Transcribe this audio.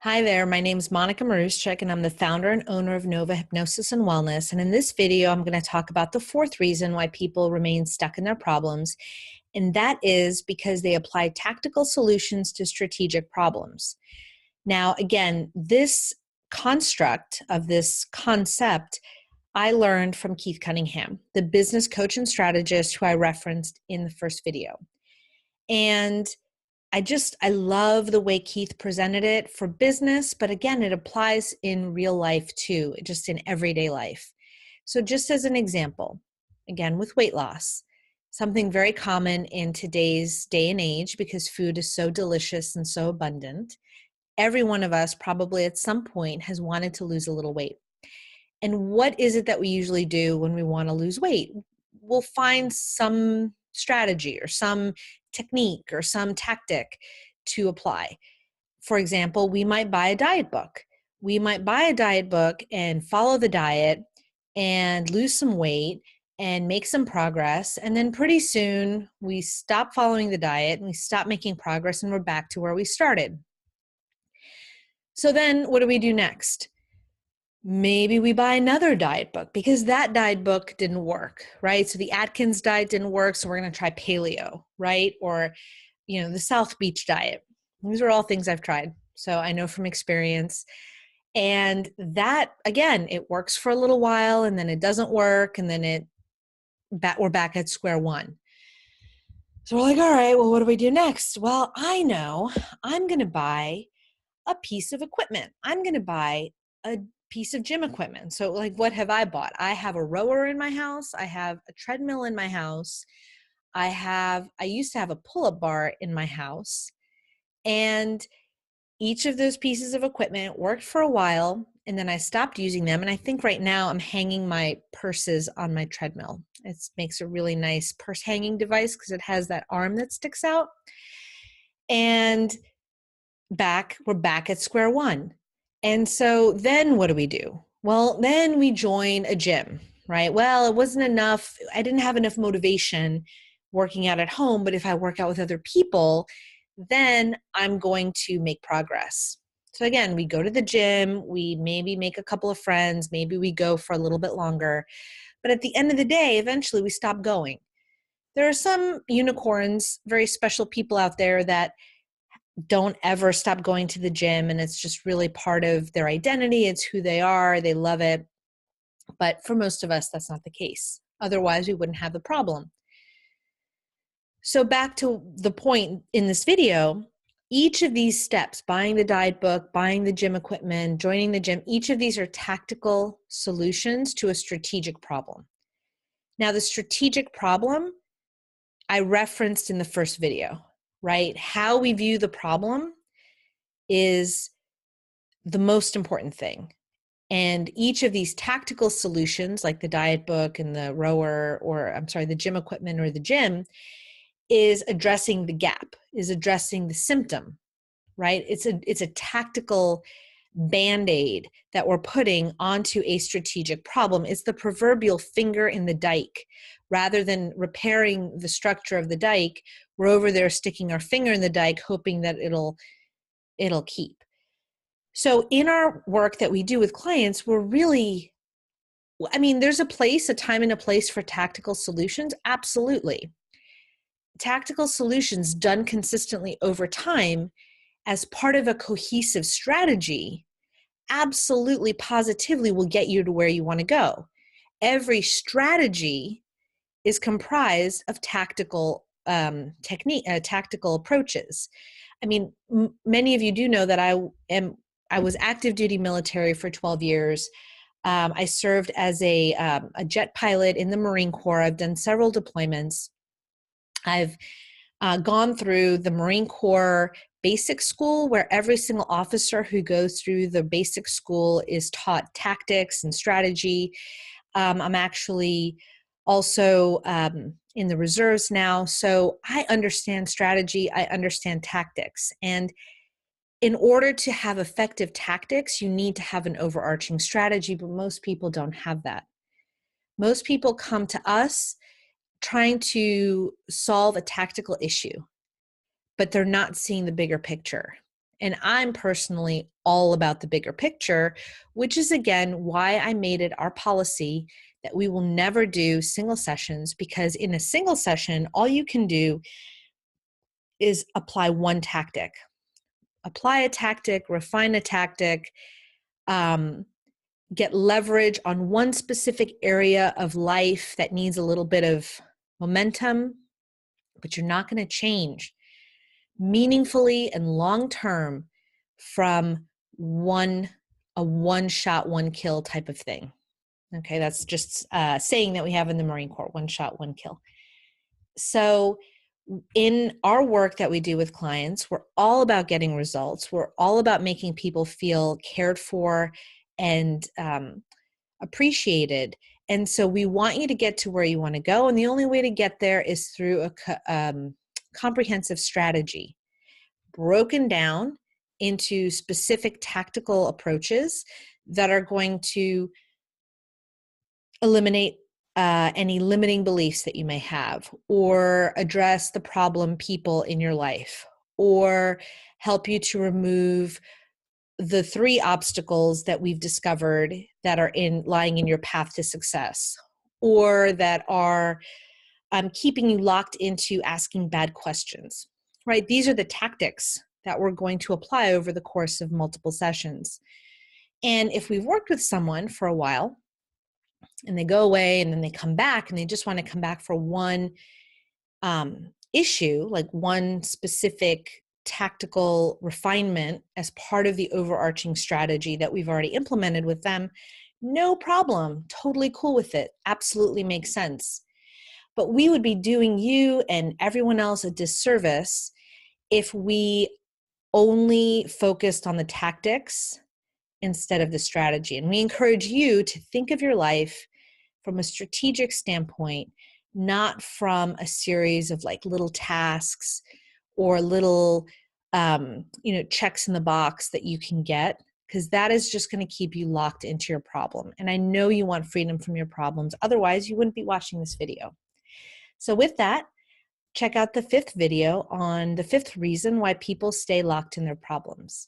Hi there, my name is Monica Maruschek, and I'm the founder and owner of Nova Hypnosis and Wellness. And in this video, I'm going to talk about the fourth reason why people remain stuck in their problems, and that is because they apply tactical solutions to strategic problems. Now, again, this construct of this concept I learned from Keith Cunningham, the business coach and strategist who I referenced in the first video. And I love the way Keith presented it for business, but again, it applies in real life too, just in everyday life. So just as an example, again, with weight loss, something very common in today's day and age because food is so delicious and so abundant. Every one of us probably at some point has wanted to lose a little weight. And what is it that we usually do when we want to lose weight? We'll find some strategy or some technique or some tactic to apply. For example, we might buy a diet book. We might buy a diet book and follow the diet and lose some weight and make some progress. And then pretty soon we stop following the diet and we stop making progress and we're back to where we started. So then what do we do next? Maybe we buy another diet book because that diet book didn't work, right? So the Atkins diet didn't work, so we're going to try paleo, right? Or, the South Beach diet. These are all things I've tried, so I know from experience. And that, again, it works for a little while, and then it doesn't work, and then we're back at square one. So we're like, all right, well, what do we do next? Well, I know I'm going to buy a piece of equipment. I'm going to buy a piece of gym equipment. So like, what have I bought? I have a rower in my house. I have a treadmill in my house. I used to have a pull-up bar in my house. And each of those pieces of equipment worked for a while, and then I stopped using them. And I think right now I'm hanging my purses on my treadmill. It makes a really nice purse hanging device because it has that arm that sticks out. And we're back at square one. And so then what do? Well, then we join a gym, right? Well, it wasn't enough. I didn't have enough motivation working out at home, but if I work out with other people, then I'm going to make progress. So again, we go to the gym, we maybe make a couple of friends, maybe we go for a little bit longer, but at the end of the day, eventually we stop going. There are some unicorns, very special people out there that don't ever stop going to the gym, and it's just really part of their identity. It's who they are. They love it. But for most of us, that's not the case. Otherwise, we wouldn't have the problem. So back to the point in this video, each of these steps, buying the diet book, buying the gym equipment, joining the gym, each of these are tactical solutions to a strategic problem. Now, the strategic problem I referenced in the first video, right? How we view the problem is the most important thing. And each of these tactical solutions, like the diet book and the rower, the gym equipment or the gym, is addressing the gap, is addressing the symptom, right? It's a tactical Band-Aid that we're putting onto a strategic problem. It's the proverbial finger in the dike. Rather than repairing the structure of the dike, we're over there sticking our finger in the dike, hoping that it'll keep. So in our work that we do with clients, there's a time and a place for tactical solutions. Absolutely. Tactical solutions done consistently over time as part of a cohesive strategy absolutely positively will get you to where you want to go. Every strategy is comprised of tactical tactical approaches. Many of you do know that I was active duty military for 12 years. I served as a jet pilot in the Marine Corps. I've done several deployments. I've gone through the Marine Corps basic school, where every single officer who goes through the basic school is taught tactics and strategy. I'm actually also in the reserves now, so I understand strategy, I understand tactics. And in order to have effective tactics, you need to have an overarching strategy, but most people don't have that. Most people come to us trying to solve a tactical issue, but they're not seeing the bigger picture. And I'm personally all about the bigger picture, which is again why I made it our policy that we will never do single sessions, because in a single session, all you can do is apply one tactic. Apply a tactic, refine a tactic, get leverage on one specific area of life that needs a little bit of momentum, but you're not going to change meaningfully and long term from a one shot, one kill type of thing. Okay, that's just a saying that we have in the Marine Corps, one shot, one kill. So in our work that we do with clients, we're all about getting results. We're all about making people feel cared for and appreciated. And so we want you to get to where you want to go. And the only way to get there is through a comprehensive strategy, broken down into specific tactical approaches that are going to eliminate any limiting beliefs that you may have, or address the problem people in your life, or help you to remove the 3 obstacles that we've discovered that are lying in your path to success, or that are keeping you locked into asking bad questions, right? These are the tactics that we're going to apply over the course of multiple sessions. And if we've worked with someone for a while and they go away and then they come back and they just want to come back for one issue, like one specific tactical refinement as part of the overarching strategy that we've already implemented with them, no problem. Totally cool with it. Absolutely makes sense. But we would be doing you and everyone else a disservice if we only focused on the tactics instead of the strategy. And we encourage you to think of your life from a strategic standpoint, not from a series of like little tasks or little checks in the box that you can get, because that is just going to keep you locked into your problem. And I know you want freedom from your problems. Otherwise, you wouldn't be watching this video. So with that, check out the 5th video on the 5th reason why people stay locked in their problems.